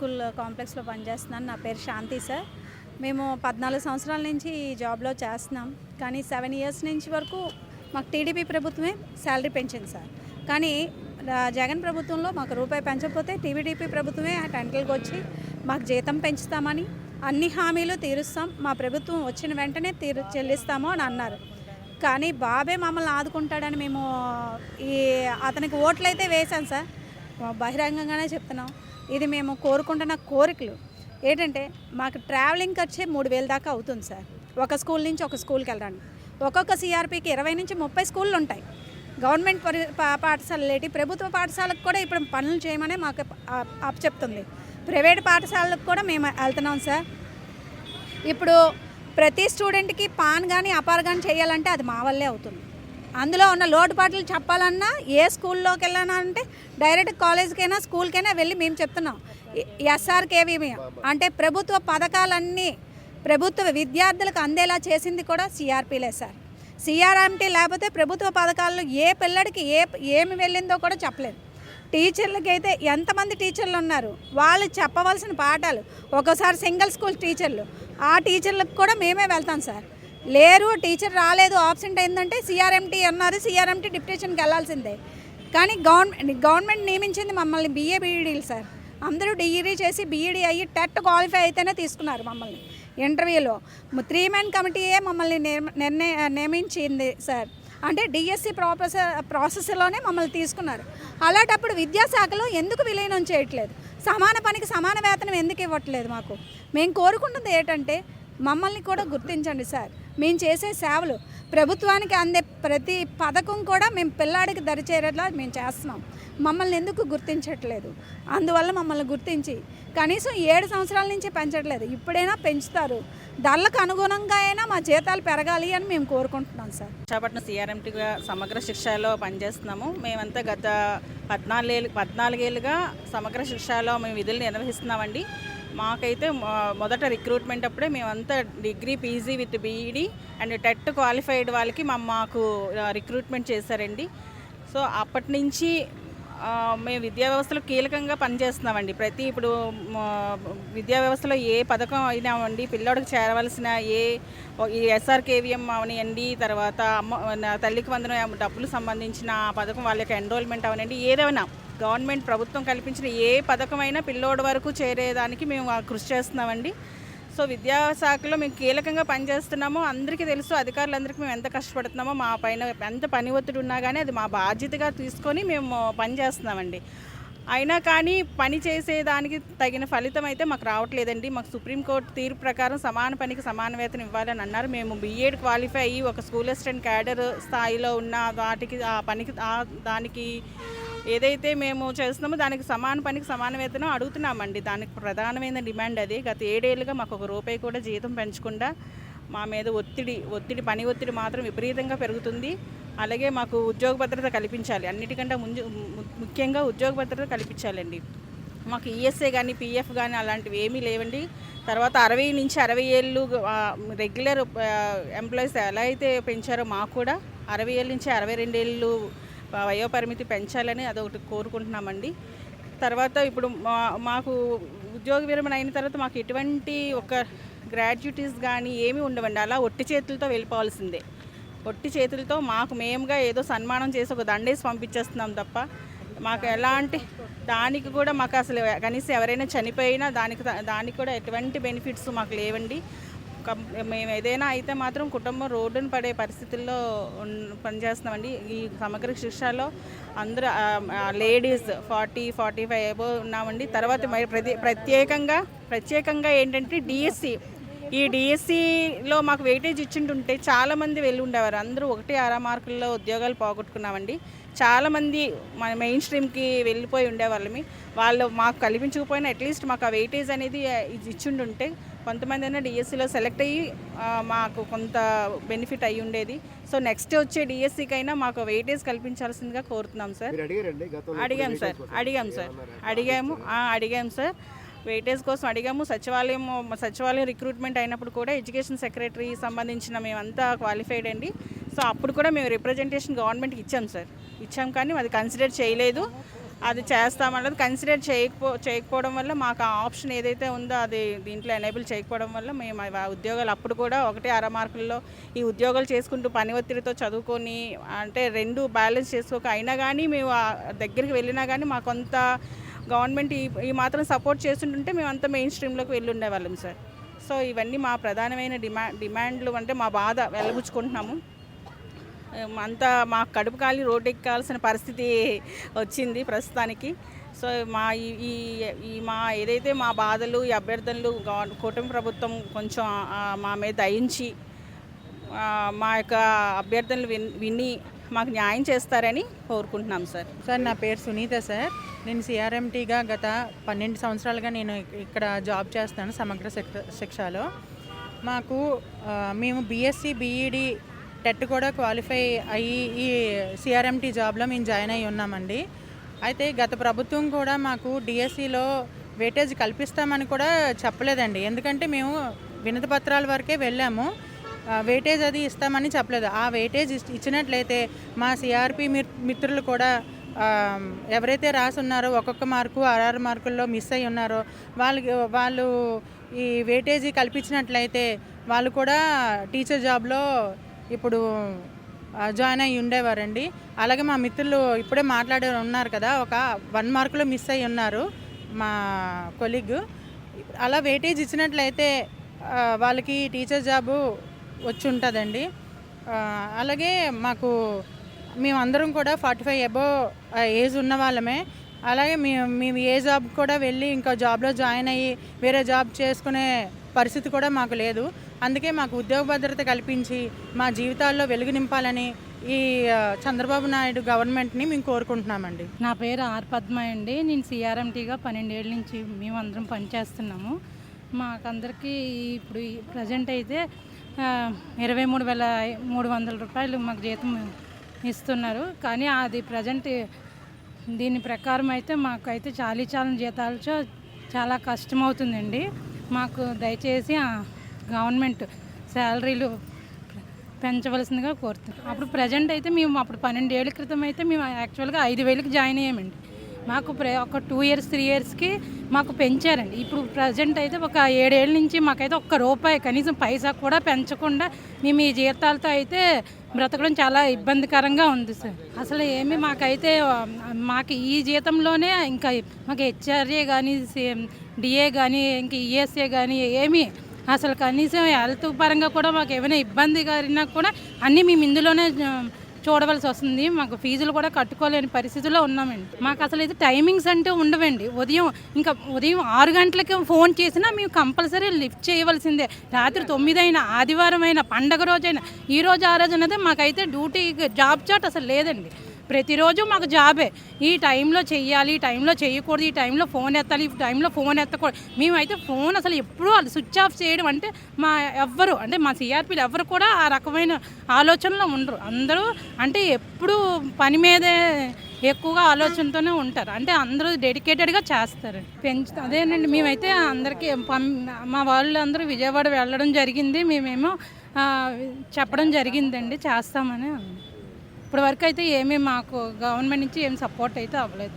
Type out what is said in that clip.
School కాంప్లెక్స్లో పనిచేస్తున్నాను. నా పేరు శాంతి సార్. మేము 14 సంవత్సరాల నుంచి ఈ జాబ్లో చేస్తున్నాం. కానీ 7 ఇయర్స్ నుంచి వరకు మాకు టీడీపీ ప్రభుత్వమే శాలరీ పెంచింది సార్. కానీ జగన్ ప్రభుత్వంలో మాకు రూపాయి పెంచకపోతే టీడీపీ ప్రభుత్వమే టెంటల్కి వచ్చి మాకు జీతం పెంచుతామని, అన్ని హామీలు తీరుస్తాం, మా ప్రభుత్వం వచ్చిన వెంటనే చెల్లిస్తాము అని అన్నారు. కానీ బాబే మమ్మల్ని ఆదుకుంటాడని మేము అతనికి ఓట్లయితే వేశాం సార్. బహిరంగంగానే చెప్తున్నాం. ఇది మేము కోరుకుంటున్న కోరికలు ఏంటంటే, మాకు ట్రావెలింగ్ ఖర్చే 3000 దాకా అవుతుంది సార్. ఒక స్కూల్ నుంచి ఒక స్కూల్కి వెళ్ళడానికి ఒక్కొక్క సిఆర్పికి 20 నుంచి 30 స్కూళ్ళు ఉంటాయి. గవర్నమెంట్ పాఠశాలలేటి ప్రభుత్వ పాఠశాలకు కూడా ఇప్పుడు పనులు చేయమనే మాకు అప్పచెప్తుంది. ప్రైవేట్ పాఠశాలకు కూడా మేము వెళ్తున్నాం సార్. ఇప్పుడు ప్రతి స్టూడెంట్కి పాన్ కానీ అపార్ కానీ చేయాలంటే అది మా వల్లే అవుతుంది. అందులో ఉన్న లోటుపాట్లు చెప్పాలన్నా ఏ స్కూల్లోకి వెళ్ళానా అంటే డైరెక్ట్ కాలేజ్కైనా స్కూల్కైనా వెళ్ళి మేము చెప్తున్నాం. ఎస్ఆర్కేవీ అంటే ప్రభుత్వ పథకాలన్నీ ప్రభుత్వ విద్యార్థులకు అందేలా చేసింది కూడా సిఆర్పీలే సార్. సిఆర్ఎంటీ లేకపోతే ప్రభుత్వ పథకాల్లో ఏ పిల్లడికి ఏమి వెళ్ళిందో కూడా చెప్పలేదు. టీచర్లకైతే ఎంతమంది టీచర్లు ఉన్నారు, వాళ్ళు చెప్పవలసిన పాఠాలు ఒక్కోసారి సింగిల్ స్కూల్ టీచర్లు, ఆ టీచర్లకు కూడా మేమే వెళ్తాం సార్. లేరు టీచర్ రాలేదు ఆబ్సెంట్ అయిందంటే సిఆర్ఎంటీ అన్నారు, సిఆర్ఎంటీ డిప్యూటేషన్కి వెళ్ళాల్సిందే. కానీ గవర్నమెంట్ నియమించింది మమ్మల్ని బీఏ బీఈడీలు సార్. అందరూ డిగ్రీ చేసి బీఈడీ అయ్యి టెట్ క్వాలిఫై అయితేనే తీసుకున్నారు మమ్మల్ని ఇంటర్వ్యూలో. 3 మెన్ కమిటీయే మమ్మల్ని నియమించింది సార్. అంటే డిఎస్సి ప్రాసెస్లోనే మమ్మల్ని తీసుకున్నారు. అలాంటప్పుడు విద్యాశాఖలో ఎందుకు విలీనం చేయట్లేదు? సమాన పనికి సమాన వేతనం ఎందుకు ఇవ్వట్లేదు? మాకు మేము కోరుకుంటుంది ఏంటంటే, మమ్మల్ని కూడా గుర్తించండి సార్. మేము చేసే సేవలు ప్రభుత్వానికి అందే ప్రతి పథకం కూడా మేము పిల్లాడికి దరిచేరేలా మేము చేస్తున్నాం. మమ్మల్ని ఎందుకు గుర్తించట్లేదు? అందువల్ల మమ్మల్ని గుర్తించి కనీసం 7 సంవత్సరాల నుంచి పెంచట్లేదు, ఇప్పుడైనా పెంచుతారు. ధరలకు అనుగుణంగా అయినా మా జీతాలు పెరగాలి అని మేము కోరుకుంటున్నాం సార్. విశాఖపట్నం సిఆర్ఎంటీగా సమగ్ర శిక్షలో పనిచేస్తున్నాము. మేమంతా గత 14 ఏళ్ళుగా సమగ్ర శిక్షలో మేము విధులు నిర్వహిస్తున్నామండి. మాకైతే మొదట రిక్రూట్మెంట్ అప్పుడే మేమంతా degree PG with BEd and TET qualified వాళ్ళకి మాకు రిక్రూట్మెంట్ చేశారండి. సో అప్పటి నుంచి మేము విద్యా వ్యవస్థలో కీలకంగా పనిచేస్తున్నామండి. ఇప్పుడు విద్యా వ్యవస్థలో ఏ పథకం అయినా అండి, పిల్లోడికి చేరవలసిన ఈ ఎస్ఆర్కేవీఎం అవనివ్వండి, తర్వాత తల్లికి వందనం డబ్బులు సంబంధించిన పథకం వాళ్ళ యొక్క ఎన్రోల్మెంట్ అవనండి, ఏదైనా గవర్నమెంట్ ప్రభుత్వం కల్పించిన ఏ పథకమైనా పిల్లోడి వరకు చేరేదానికి మేము కృషి చేస్తున్నామండి. సో విద్యాశాఖలో మేము కీలకంగా పనిచేస్తున్నామో అందరికీ తెలుసు. అధికారులందరికీ మేము ఎంత కష్టపడుతున్నామో, మా పైన ఎంత పని ఒత్తిడి ఉన్నా కానీ అది మా బాధ్యతగా తీసుకొని మేము పనిచేస్తున్నామండి. అయినా కానీ పని చేసేదానికి తగిన ఫలితం అయితే మాకు రావట్లేదండి. మాకు సుప్రీంకోర్టు తీర్పు ప్రకారం సమాన పనికి సమాన వేతనం ఇవ్వాలని అన్నారు. మేము బీఎడ్ క్వాలిఫై అయ్యి ఒక స్కూల్ అసిస్టెంట్ క్యాడర్ స్థాయిలో ఉన్న వాటికి ఆ పనికి దానికి ఏదైతే మేము చేస్తున్నామో దానికి సమాన పనికి సమాన వేతనం అడుగుతున్నామండి. దానికి ప్రధానమైన డిమాండ్ అది. గత 7 ఏళ్ళుగా మాకు ₹1 కూడా జీతం పెంచకుండా మా మీద పని ఒత్తిడి మాత్రం విపరీతంగా పెరుగుతుంది. అలాగే మాకు ఉద్యోగ భద్రత కల్పించాలి, అన్నిటికంటే ముఖ్యంగా ఉద్యోగ భద్రత కల్పించాలండి. మాకు ఈఎస్ఐ కానీ పిఎఫ్ కానీ అలాంటివి ఏమీ లేవండి. తర్వాత 60 నుంచి 60 ఏళ్ళు రెగ్యులర్ ఎంప్లాయీస్ ఎలా అయితే పెంచారో మాకు కూడా 60 ఏళ్ళ నుంచి 62 ఏళ్ళు వయోపరిమితి పెంచాలని అదొకటి కోరుకుంటున్నామండి. తర్వాత ఇప్పుడు మాకు ఉద్యోగ విరమణ అయిన తర్వాత మాకు ఎటువంటి ఒక గ్రాడ్యుటీస్ కానీ ఏమీ ఉండవండి. అలా ఒట్టి చేతులతో వెళ్ళిపోవాల్సిందే. ఒట్టి చేతులతో మేముగా ఏదో సన్మానం చేసి ఒక దండేసి పంపించేస్తున్నాం తప్ప మాకు ఎలాంటి దానికి కూడా మాకు అసలు కనీసం ఎవరైనా చనిపోయినా దానికి కూడా ఎటువంటి బెనిఫిట్స్ మాకు లేవండి. మేము ఏదైనా అయితే మాత్రం కుటుంబం రోడ్డును పడే పరిస్థితుల్లో పనిచేస్తున్నామండి. ఈ సమగ్ర శిక్షలో అందరూ లేడీస్ 40-45 అబోవ్ ఉన్నామండి. తర్వాత మరి ప్రత్యేకంగా ఏంటంటే ఈ డిఎస్సిలో మాకు వెయిటేజ్ ఇచ్చింటుంటే చాలామంది వెళ్ళి ఉండేవారు. అందరూ 1-6 మార్కుల్లో ఉద్యోగాలు పోగొట్టుకున్నామండి. చాలామంది మన మెయిన్ స్ట్రీమ్కి వెళ్ళిపోయి ఉండేవాళ్ళమి. వాళ్ళు మాకు కల్పించకపోయినా అట్లీస్ట్ మాకు ఆ వెయిటేజ్ అనేది ఇచ్చిండుంటే కొంతమంది అయినా డిఎస్సిలో సెలెక్ట్ అయ్యి మాకు కొంత బెనిఫిట్ అయ్యి ఉండేది. సో నెక్స్ట్ వచ్చే డిఎస్సికైనా మాకు వెయిటేజ్ కల్పించాల్సిందిగా కోరుతున్నాం సార్. అడిగాము సార్. వెయిటేజ్ కోసం అడిగాము. సచివాలయం రిక్రూట్మెంట్ అయినప్పుడు కూడా ఎడ్యుకేషన్ సెక్రటరీ సంబంధించిన మేమంతా క్వాలిఫైడ్ అండి. సో అప్పుడు కూడా మేము రిప్రజెంటేషన్ గవర్నమెంట్కి ఇచ్చాం కానీ అది కన్సిడర్ చేయలేదు. అది చేస్తామన్నది కన్సిడర్ చేయకపోవడం వల్ల మాకు ఆ ఆప్షన్ ఏదైతే ఉందో అది దీంట్లో ఎనేబుల్ చేయకపోవడం వల్ల మేము ఆ ఉద్యోగాలు అప్పుడు కూడా 1.5 మార్కుల్లో ఈ ఉద్యోగాలు చేసుకుంటూ పని ఒత్తిడితో చదువుకొని అంటే రెండు బ్యాలెన్స్ చేసుకోక అయినా కానీ మేము ఆ దగ్గరికి వెళ్ళినా కానీ మాకు కొంత గవర్నమెంట్ ఈ మాత్రం సపోర్ట్ చేస్తుంటుంటే మేము అంతా మెయిన్ స్ట్రీమ్లోకి వెళ్ళి ఉండేవాళ్ళం సార్. సో ఇవన్నీ మా ప్రధానమైన డిమాండ్లు అంటే మా బాధ వెళ్ళబుచ్చుకుంటున్నాము. అంతా మా కడుపు కాలి రోడ్డు ఎక్కాల్సిన పరిస్థితి వచ్చింది ప్రస్తుతానికి. సో మా మా ఏదైతే మా బాధలు ఈ అభ్యర్థనలు కూటమి ప్రభుత్వం కొంచెం మా మీద దయించి మా యొక్క అభ్యర్థనలు విని మాకు న్యాయం చేస్తారని కోరుకుంటున్నాం సార్. సార్ నా పేరు సునీత సార్. నేను సిఆర్ఎంటీగా గత 12 సంవత్సరాలుగా నేను ఇక్కడ జాబ్ చేస్తాను సమగ్ర శిక్షలో. మేము బీఎస్సీ బీఈడి టెట్ కూడా క్వాలిఫై అయ్యి ఈ సిఆర్ఎంటీ జాబ్లో మేము జాయిన్ అయ్యి ఉన్నామండి. అయితే గత ప్రభుత్వం కూడా మాకు డిఎస్సిలో వెయిటేజ్ కల్పిస్తామని కూడా చెప్పలేదండి. ఎందుకంటే మేము వినతి పత్రాల వరకే వెళ్ళాము, వెయిటేజ్ అది ఇస్తామని చెప్పలేదు. ఆ వెయిటేజ్ ఇచ్చినట్లయితే మా సిఆర్పి మిత్రులు కూడా ఎవరైతే రాసి ఉన్నారో ఒక్కొక్క మార్కు 6 మార్కుల్లో మిస్ అయ్యి ఉన్నారో వాళ్ళు ఈ వెయిటేజీ కల్పించినట్లయితే వాళ్ళు కూడా టీచర్ జాబ్లో ఇప్పుడు జాయిన్ అయ్యి ఉండేవారండి. అలాగే మా మిత్రులు ఇప్పుడే మాట్లాడే ఉన్నారు కదా, ఒక 1 మార్కులో మిస్ అయ్యి ఉన్నారు మా కొలీగ్. అలా వెయిటేజ్ ఇచ్చినట్లయితే వాళ్ళకి టీచర్ జాబు వచ్చి ఉంటుందండి. అలాగే మేమందరం కూడా 45 అబోవ్ ఏజ్ ఉన్న వాళ్ళమే. అలాగే మేము ఏ జాబ్ కూడా వెళ్ళి ఇంకో జాబ్లో జాయిన్ అయ్యి వేరే జాబ్ చేసుకునే పరిస్థితి కూడా మాకు లేదు. అందుకే మాకు ఉద్యోగ భద్రత కల్పించి మా జీవితాల్లో వెలుగు నింపాలని ఈ చంద్రబాబు నాయుడు గవర్నమెంట్ని మేము కోరుకుంటున్నామండి. నా పేరు ఆర్ పద్మ అండి. నేను సిఆర్ఎంటీగా 12 ఏళ్ళ నుంచి మేమందరం పనిచేస్తున్నాము. మాకందరికీ ఇప్పుడు ప్రజెంట్ అయితే 23,300 రూపాయలు మాకు జీతం ఇస్తున్నారు. కానీ అది ప్రజెంట్ దీని ప్రకారం అయితే మాకైతే చాలీ జీతాలతో చాలా కష్టమవుతుందండి. మాకు దయచేసి గవర్నమెంట్ శాలరీలు పెంచవలసిందిగా కోరుతున్నాం. అప్పుడు ప్రజెంట్ అయితే మేము అప్పుడు 12 ఏళ్ళ క్రితం అయితే మేము యాక్చువల్గా 5,000కి జాయిన్ అయ్యామండి. మాకు ఒక 2 ఇయర్స్ 3 ఇయర్స్కి మాకు పెంచారండి. ఇప్పుడు ప్రజెంట్ అయితే ఒక 7 ఏళ్ళ నుంచి మాకైతే ₹1 కనీసం పైసా కూడా పెంచకుండా మేము ఈ జీతాలతో అయితే బ్రతకడం చాలా ఇబ్బందికరంగా ఉంది సార్. అసలు మాకు ఈ జీతంలోనే ఇంకా మాకు హెచ్ఆర్ఏ కానీ డిఏ కానీ ఇంకా ఈఎస్ఏ కానీ ఏమీ అసలు కనీసం హెల్త్ పరంగా కూడా మాకు ఏమైనా ఇబ్బంది కలిగినా కూడా అన్నీ మేము ఇందులోనే చూడవలసి వస్తుంది. మాకు ఫీజులు కూడా కట్టుకోలేని పరిస్థితుల్లో ఉన్నామండి. మాకు అసలు ఇది టైమింగ్స్ అంటూ ఉండవండి. ఉదయం 6 గంటలకి ఫోన్ చేసినా మేము కంపల్సరీ లిఫ్ట్ చేయవలసిందే. రాత్రి 9 అయినా, ఆదివారం అయినా, పండగ రోజైనా, ఈ రోజు ఆ రోజు అన్నది మాకైతే డ్యూటీ జాబ్ చాట్ అసలు లేదండి. ప్రతిరోజు మాకు జాబే. ఈ టైంలో చెయ్యాలి, ఈ టైంలో చేయకూడదు, ఈ టైంలో ఫోన్ ఎత్తాలి, ఈ టైంలో ఫోన్ ఎత్తకూడదు. మేమైతే ఫోన్ అసలు ఎప్పుడూ అది స్విచ్ ఆఫ్ చేయడం అంటే మా సిఆర్పీలు ఎవ్వరు కూడా ఆ రకమైన ఆలోచనలో ఉండరు. అందరూ అంటే ఎప్పుడూ పని మీదే ఎక్కువగా ఆలోచనతోనే ఉంటారు. అంటే అందరూ డెడికేటెడ్గా చేస్తారు. అదేనండి. మేమైతే అందరికీ మా వాళ్ళు అందరూ విజయవాడ వెళ్ళడం జరిగింది. మేమేమో చెప్పడం జరిగిందండి చేస్తామని. ఇప్పటి వరకు అయితే మాకు గవర్నమెంట్ నుంచి ఏం సపోర్ట్ అయితే అవ్వలేదు.